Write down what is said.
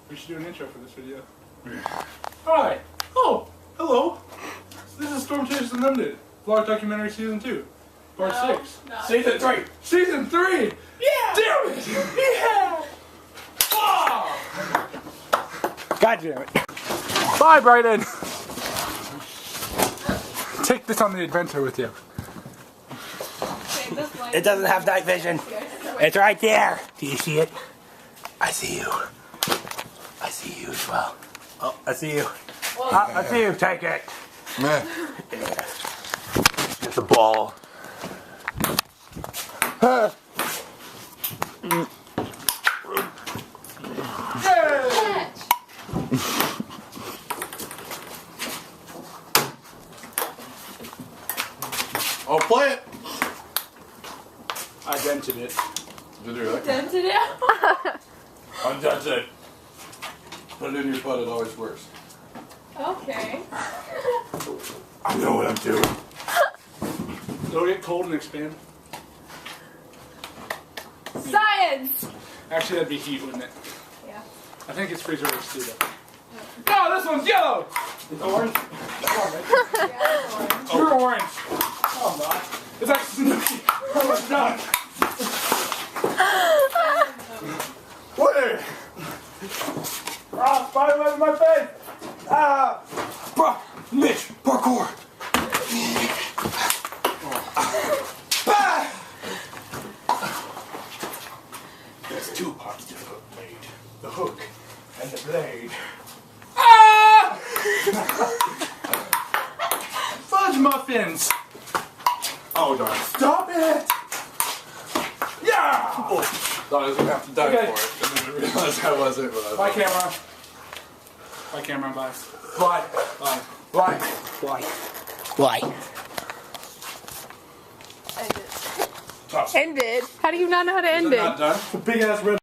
We should do an intro for this video. Hi. Oh, hello. This is Storm Chasers Unlimited, vlog documentary season 2, part 6. No. Season 3. Season 3. Yeah. Damn it. Yeah. Oh. God damn it. Bye, Brayden. Take this on the adventure with you. It doesn't have night vision. It's right there. Do you see it? I see you. I see you as well. Oh, I see you. I see you. Take it. Meh. Yeah. Get the ball. Oh, play it. I dented it. Did you really? Dented it? That's it. Put it in your butt, it always works. Okay. I know what I'm doing. It'll get cold and expand. Science! Actually, that'd be heat, wouldn't it? Yeah. I think it's freezer race too, though. No, this one's yellow! It's orange? Yeah, You're orange. Oh, I'm not. It's like Snooki. Oh, my God. What? Ah, spider web in my face! Ah! Bro, Mitch, parkour. There's two parts to the hook blade. The hook and the blade. Ah! Fudge muffins! Oh, darn. Stop it! Yeah! Oh, thought I was going to have to die Okay. for it. And then I realized I wasn't. But I Bye, camera. Bye, camera. Bye. Bye. Bye. Bye. Bye. Why? Ended. How do you not know how to end it? Not done. The big ass red.